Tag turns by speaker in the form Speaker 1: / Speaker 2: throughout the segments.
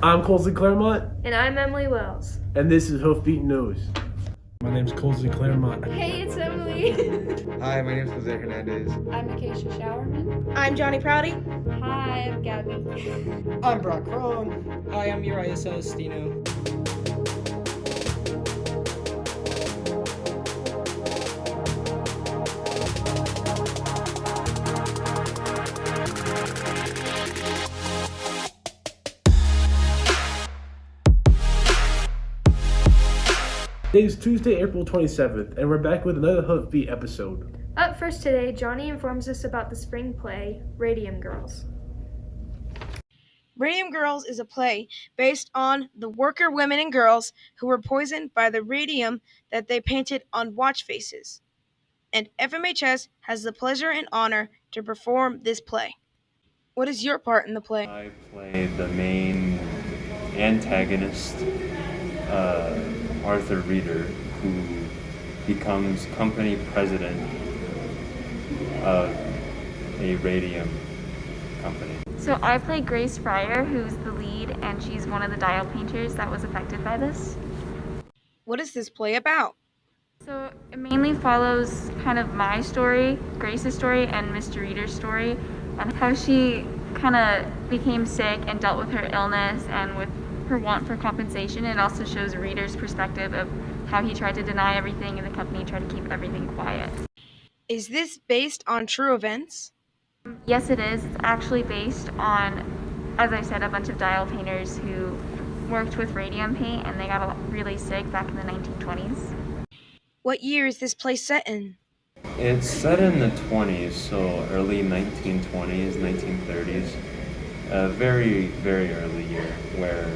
Speaker 1: I'm Colton Clairmont,
Speaker 2: And I'm Emilee Wells.
Speaker 1: and this is Hoofbeat News.
Speaker 3: My name's Colton Clairmont.
Speaker 2: Hey, it's Emilee.
Speaker 4: Hi, my name is Jose Hernandez.
Speaker 5: I'm Akacia Schauermann.
Speaker 6: I'm Johnny Prouty.
Speaker 2: Hi, I'm Gaby.
Speaker 7: I'm Crone. Hi, I'm Uriah Celestino.
Speaker 1: Today is Tuesday, April 27th, and we're back with another Hoofbeat episode.
Speaker 2: Up first today, Johnny informs us about the spring play, Radium Girls.
Speaker 6: Radium Girls is a play based on the worker women and girls who were poisoned by the radium that they painted on watch faces. And FMHS has the pleasure and honor to perform this play. What is your part in the play?
Speaker 8: I play the main antagonist, Arthur Reeder, who becomes company president of a radium company.
Speaker 9: So I play Grace Fryer, who's the lead, and she's one of the dial painters that was affected by this.
Speaker 6: What is this play about?
Speaker 9: So it mainly follows kind of my story, Grace's story, and Mr. Reeder's story, and how she kind of became sick and dealt with her illness and with her want for compensation. It also shows Reeder's perspective of how he tried to deny everything and the company tried to keep everything quiet.
Speaker 6: Is this based on true events?
Speaker 9: Yes, it is. It's actually based on, as I said, a bunch of dial painters who worked with radium paint and they got really sick back in the 1920s.
Speaker 6: What year is this play set in?
Speaker 8: It's set in the 20s, so early 1920s, 1930s. A very, very early year where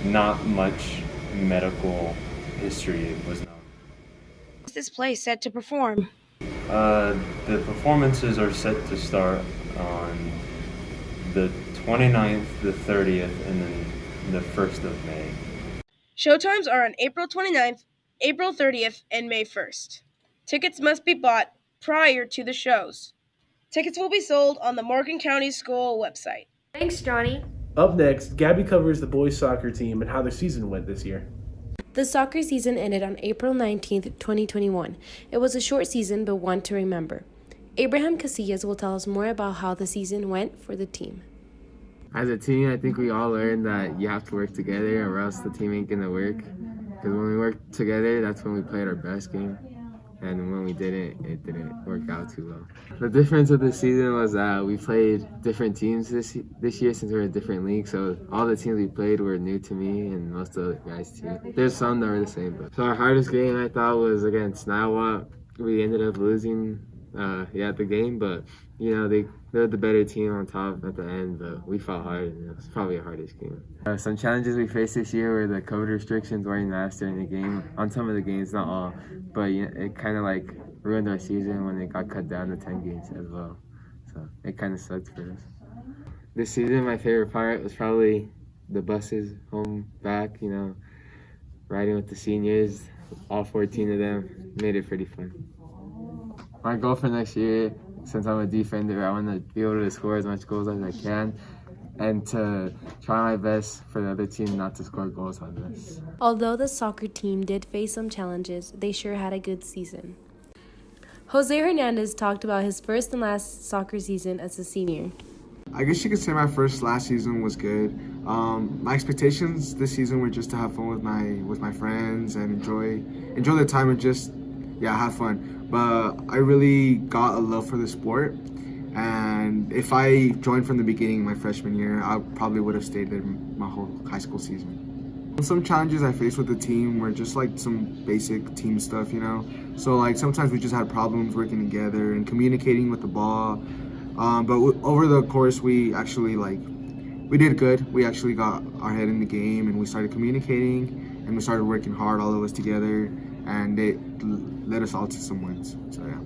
Speaker 8: not much medical history was known.
Speaker 6: What is this play set to perform?
Speaker 8: The performances are set to start on the 29th, the 30th, and then the 1st of May.
Speaker 6: Showtimes are on April 29th, April 30th, and May 1st. Tickets must be bought prior to the shows. Tickets will be sold on the Morgan County School website.
Speaker 2: Thanks, Johnny.
Speaker 1: Up next, Gaby covers the boys soccer team and how their season went this year.
Speaker 10: The soccer season ended on April 19th, 2021. It was a short season, but one to remember. Abraham Casillas will tell us more about how the season went for the team.
Speaker 4: As a team, I think we all learned that you have to work together or else the team ain't gonna work. Because when we work together, that's when we played our best game. And when we didn't, it didn't work out too well. The difference of the season was that we played different teams this year since we're in different leagues. So all the teams we played were new to me and most of the guys too. There's some that were the same. So our hardest game I thought was against Niawat. We ended up losing the game, but you know they're the better team on top at the end. But we fought hard. And it was probably the hardest game. Some challenges we faced this year were the COVID restrictions, wearing masks during the game on some of the games, not all. But you know, it kind of like ruined our season when it got cut down to 10 games as well. So it kind of sucked for us. This season, my favorite part was probably the buses home back. You know, riding with the seniors, all 14 of them, made it pretty fun. My goal for next year, since I'm a defender, I want to be able to score as much goals as I can and to try my best for the other team not to score goals on us.
Speaker 10: Although the soccer team did face some challenges, they sure had a good season. Jose Hernandez talked about his first and last soccer season as a senior.
Speaker 11: I guess you could say my last season was good. My expectations this season were just to have fun with my friends and enjoy the time and just have fun. But I really got a love for the sport, and if I joined from the beginning my freshman year, I probably would have stayed there my whole high school season. Some challenges I faced with the team were just like some basic team stuff, you know. So like sometimes we just had problems working together and communicating with the ball. But over the course, we did good. We actually got our head in the game and we started communicating and we started working hard, all of us together, and it led us all to some wins. So yeah.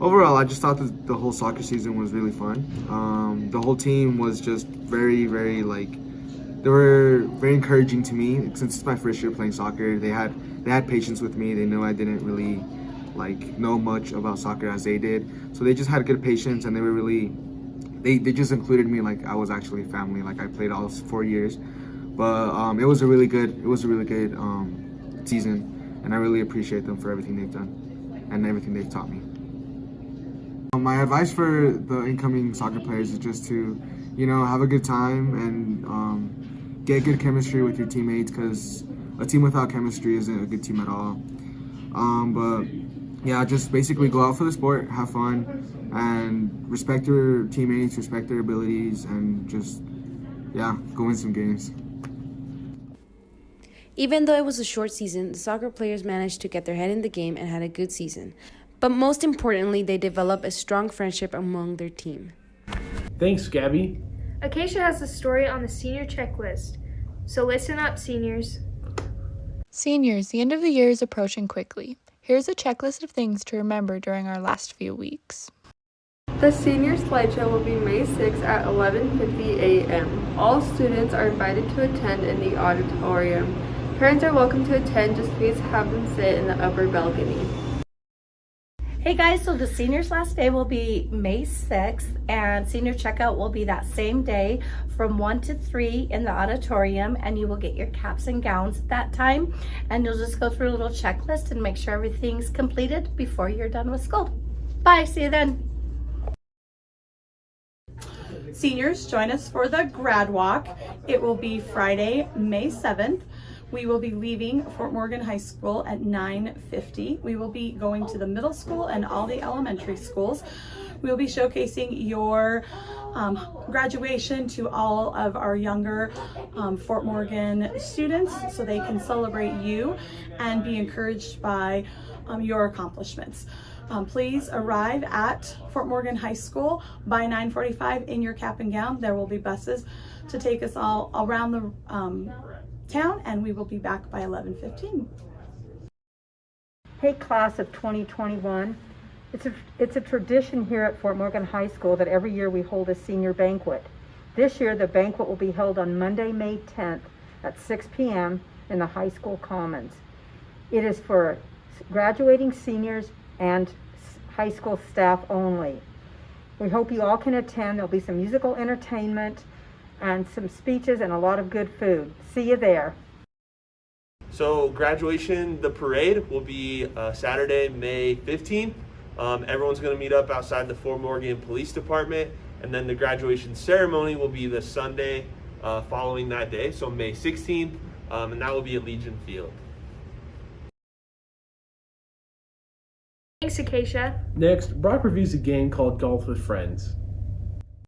Speaker 11: Overall, I just thought that the whole soccer season was really fun. The whole team was just very, very they were very encouraging to me. Since it's my first year playing soccer, they had patience with me. They knew I didn't really know much about soccer as they did. So they just had good patience and they were really they just included me like I was actually family. Like I played all 4 years, but it was a really good season, and I really appreciate them for everything they've done and everything they've taught me. My advice for the incoming soccer players is just to, have a good time and get good chemistry with your teammates, because a team without chemistry isn't a good team at all. But yeah, just basically go out for the sport, have fun, and respect your teammates, respect their abilities, and just, go win some games.
Speaker 10: Even though it was a short season, the soccer players managed to get their head in the game and had a good season. But most importantly, they developed a strong friendship among their team.
Speaker 1: Thanks, Gaby.
Speaker 2: Akacia has a story on the senior checklist. So listen up, seniors.
Speaker 5: Seniors, the end of the year is approaching quickly. Here's a checklist of things to remember during our last few weeks.
Speaker 12: The senior slideshow will be May 6th at 11:50 a.m. All students are invited to attend in the auditorium. Parents are welcome to attend, just please have them sit in the upper balcony.
Speaker 13: Hey guys, so the seniors' last day will be May 6th, and senior checkout will be that same day from 1 to 3 in the auditorium, and you will get your caps and gowns at that time, and you'll just go through a little checklist and make sure everything's completed before you're done with school. Bye, see you then.
Speaker 14: Seniors, join us for the grad walk. It will be Friday, May 7th. We will be leaving Fort Morgan High School at 9:50. We will be going to the middle school and all the elementary schools. We will be showcasing your graduation to all of our younger Fort Morgan students so they can celebrate you and be encouraged by your accomplishments. Please arrive at Fort Morgan High School by 9:45 in your cap and gown. There will be buses to take us all around the town, and we will be back by 11:15.
Speaker 15: Hey class of 2021, it's a tradition here at Fort Morgan High School that every year we hold a senior banquet. This year the banquet will be held on Monday, May 10th at 6 p.m. in the high school commons. It is for graduating seniors and high school staff only. We hope you all can attend. There'll be some musical entertainment and some speeches and a lot of good food. See you there.
Speaker 16: So graduation, the parade will be Saturday, May 15th. Everyone's going to meet up outside the Fort Morgan Police Department, and then the graduation ceremony will be the Sunday following that day, so May 16th, and that will be at Legion Field.
Speaker 2: Thanks, Akacia.
Speaker 1: Next, Brock reviews a game called Golf with Friends.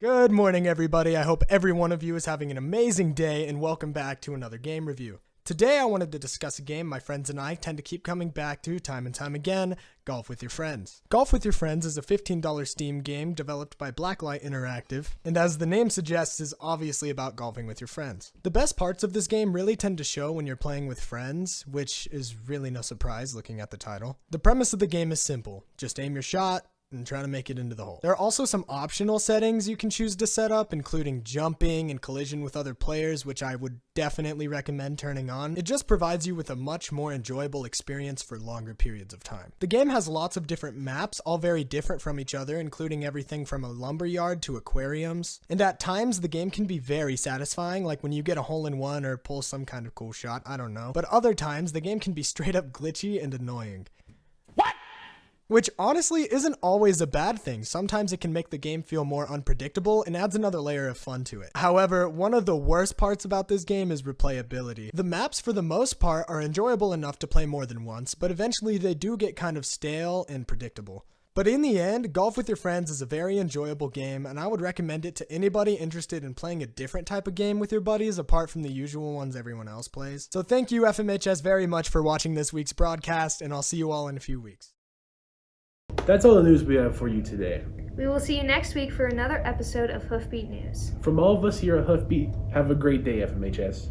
Speaker 17: Good morning, everybody. I hope every one of you is having an amazing day, and welcome back to another game review. Today, I wanted to discuss a game my friends and I tend to keep coming back to time and time again, Golf with Your Friends. Golf with Your Friends is a $15 Steam game developed by Blacklight Interactive, and as the name suggests, is obviously about golfing with your friends. The best parts of this game really tend to show when you're playing with friends, which is really no surprise looking at the title. The premise of the game is simple. Just aim your shot and try to make it into the hole. There are also some optional settings you can choose to set up, including jumping and collision with other players, which I would definitely recommend turning on. It just provides you with a much more enjoyable experience for longer periods of time. The game has lots of different maps, all very different from each other, including everything from a lumberyard to aquariums. And at times, the game can be very satisfying, like when you get a hole-in-one or pull some kind of cool shot, I don't know. But other times, the game can be straight up glitchy and annoying. Which honestly isn't always a bad thing. Sometimes it can make the game feel more unpredictable and adds another layer of fun to it. However, one of the worst parts about this game is replayability. The maps for the most part are enjoyable enough to play more than once, but eventually they do get kind of stale and predictable. But in the end, Golf with Your Friends is a very enjoyable game, and I would recommend it to anybody interested in playing a different type of game with your buddies apart from the usual ones everyone else plays. So thank you FMHS very much for watching this week's broadcast, and I'll see you all in a few weeks.
Speaker 1: That's all the news we have for you today.
Speaker 2: We will see you next week for another episode of Hoofbeat News.
Speaker 1: From all of us here at Hoofbeat, have a great day, FMHS.